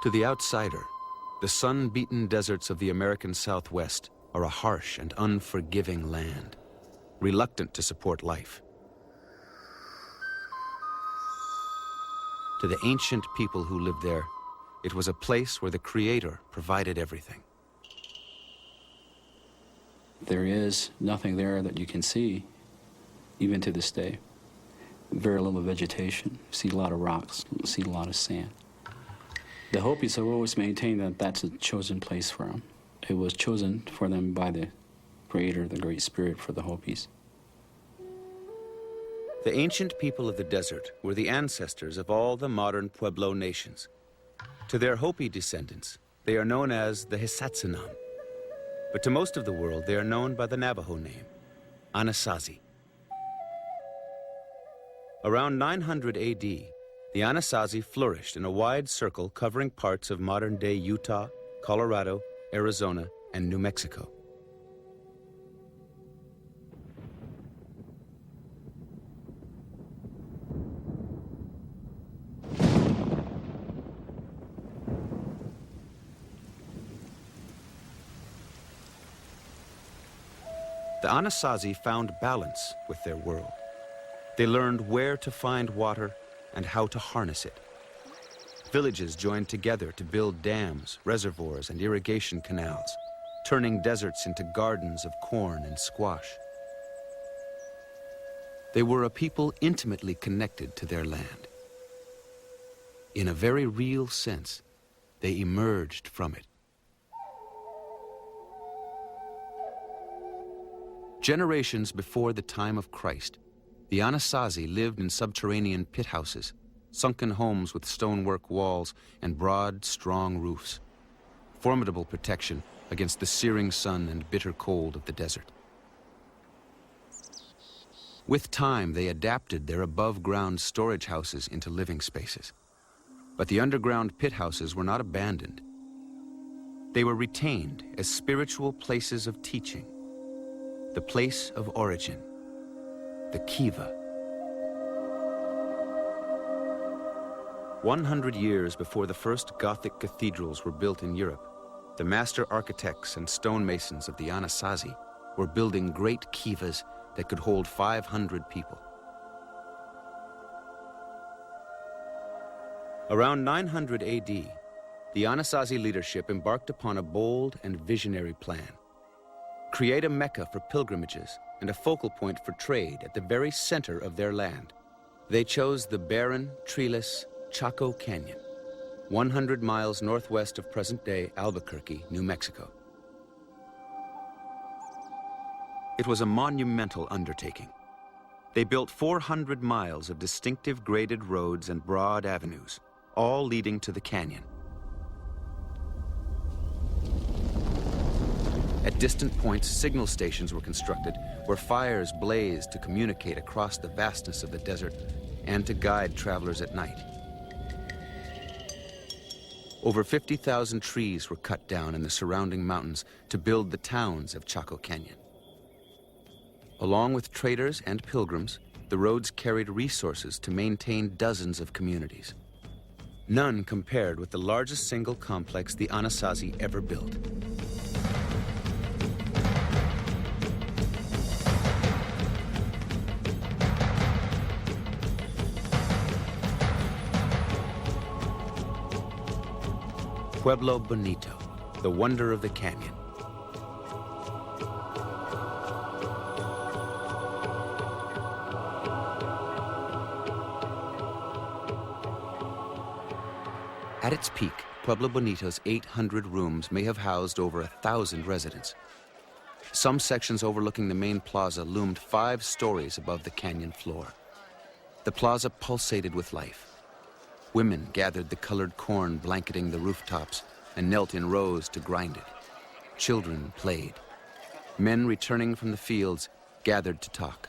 To the outsider, the sun-beaten deserts of the American Southwest are a harsh and unforgiving land, reluctant to support life. To the ancient people who lived there, it was a place where the Creator provided everything. There is nothing there that you can see, even to this day. Very little vegetation. You see a lot of rocks, you see a lot of sand. The Hopis have always maintained that that's a chosen place for them. It was chosen for them by the Creator, the Great Spirit, for the Hopis. The ancient people of the desert were the ancestors of all the modern Pueblo nations. To their Hopi descendants, they are known as the Hisatsinan. But to most of the world, they are known by the Navajo name, Anasazi. Around 900 AD, the Anasazi flourished in a wide circle covering parts of modern-day Utah, Colorado, Arizona, and New Mexico. The Anasazi found balance with their world. They learned where to find water and how to harness it. Villages joined together to build dams, reservoirs, and irrigation canals, turning deserts into gardens of corn and squash. They were a people intimately connected to their land. In a very real sense, they emerged from it. Generations before the time of Christ, the Anasazi lived in subterranean pithouses, sunken homes with stonework walls and broad, strong roofs, formidable protection against the searing sun and bitter cold of the desert. With time, they adapted their above-ground storage houses into living spaces. But the underground pithouses were not abandoned. They were retained as spiritual places of teaching, the place of origin, the kiva. 100 years before the first Gothic cathedrals were built in Europe, the master architects and stonemasons of the Anasazi were building great kivas that could hold 500 people. Around 900 AD, the Anasazi leadership embarked upon a bold and visionary plan. Create a mecca for pilgrimages and a focal point for trade at the very center of their land. They chose the barren, treeless Chaco Canyon, 100 miles northwest of present-day Albuquerque, New Mexico. It was a monumental undertaking. They built 400 miles of distinctive graded roads and broad avenues, all leading to the canyon. At distant points, signal stations were constructed where fires blazed to communicate across the vastness of the desert and to guide travelers at night. Over 50,000 trees were cut down in the surrounding mountains to build the towns of Chaco Canyon. Along with traders and pilgrims, the roads carried resources to maintain dozens of communities. None compared with the largest single complex the Anasazi ever built. Pueblo Bonito, the wonder of the canyon. At its peak, Pueblo Bonito's 800 rooms may have housed over 1,000 residents. Some sections overlooking the main plaza loomed 5 stories above the canyon floor. The plaza pulsated with life. Women gathered the colored corn blanketing the rooftops and knelt in rows to grind it. Children played. Men returning from the fields gathered to talk.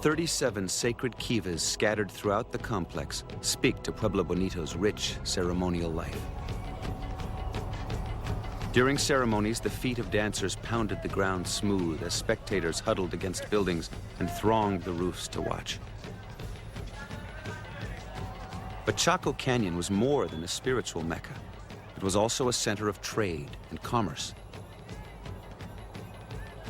"37 sacred kivas scattered throughout the complex speak to Pueblo Bonito's rich ceremonial life. During ceremonies, the feet of dancers pounded the ground smooth as spectators huddled against buildings and thronged the roofs to watch. But Chaco Canyon was more than a spiritual mecca. It was also a center of trade and commerce.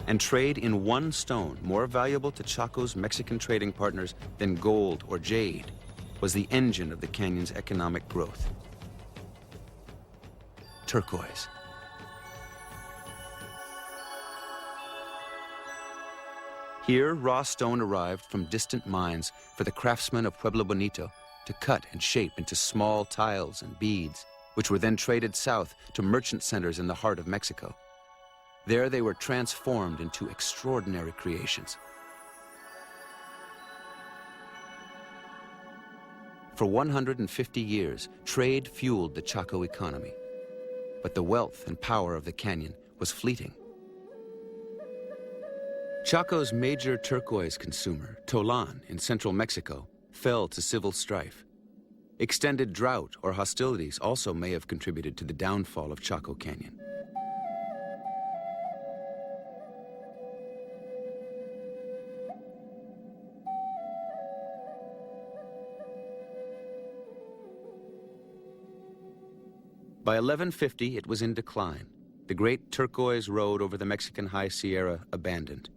And trade in one stone, more valuable to Chaco's Mexican trading partners than gold or jade, was the engine of the canyon's economic growth. Turquoise. Here, raw stone arrived from distant mines for the craftsmen of Pueblo Bonito to cut and shape into small tiles and beads, which were then traded south to merchant centers in the heart of Mexico. There they were transformed into extraordinary creations. For 150 years, trade fueled the Chaco economy, but the wealth and power of the canyon was fleeting. Chaco's major turquoise consumer, Tolan, in central Mexico, fell to civil strife. Extended drought or hostilities also may have contributed to the downfall of Chaco Canyon. By 1150, it was in decline, the great turquoise road over the Mexican High Sierra abandoned.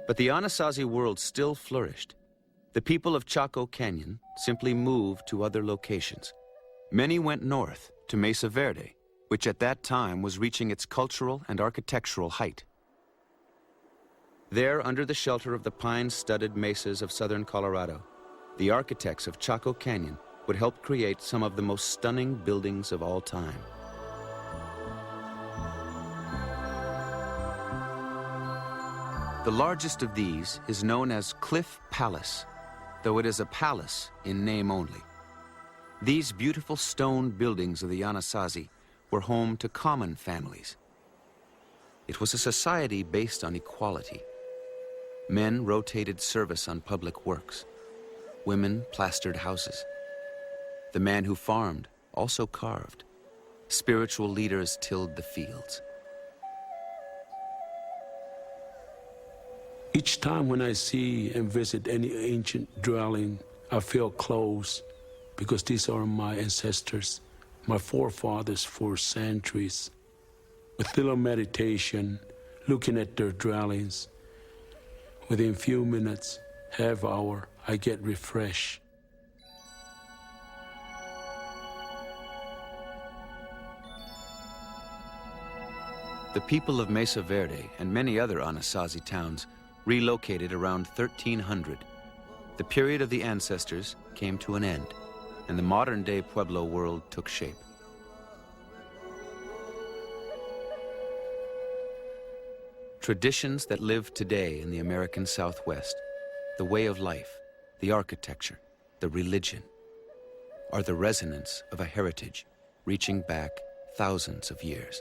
But the Anasazi world still flourished. The people of Chaco Canyon simply moved to other locations. Many went north to Mesa Verde, which at that time was reaching its cultural and architectural height. There, under the shelter of the pine-studded mesas of southern Colorado, the architects of Chaco Canyon would help create some of the most stunning buildings of all time. The largest of these is known as Cliff Palace, though it is a palace in name only. These beautiful stone buildings of the Anasazi were home to common families. It was a society based on equality. Men rotated service on public works. Women plastered houses. The man who farmed also carved. Spiritual leaders tilled the fields. Each time when I see and visit any ancient dwelling, I feel close because these are my ancestors, my forefathers for centuries. With little meditation, looking at their dwellings, within few minutes, half hour, I get refreshed. The people of Mesa Verde and many other Anasazi towns relocated around 1300. The period of the ancestors came to an end, and the modern-day Pueblo world took shape. Traditions that live today in the American Southwest, the way of life, the architecture, the religion, are the resonance of a heritage reaching back thousands of years.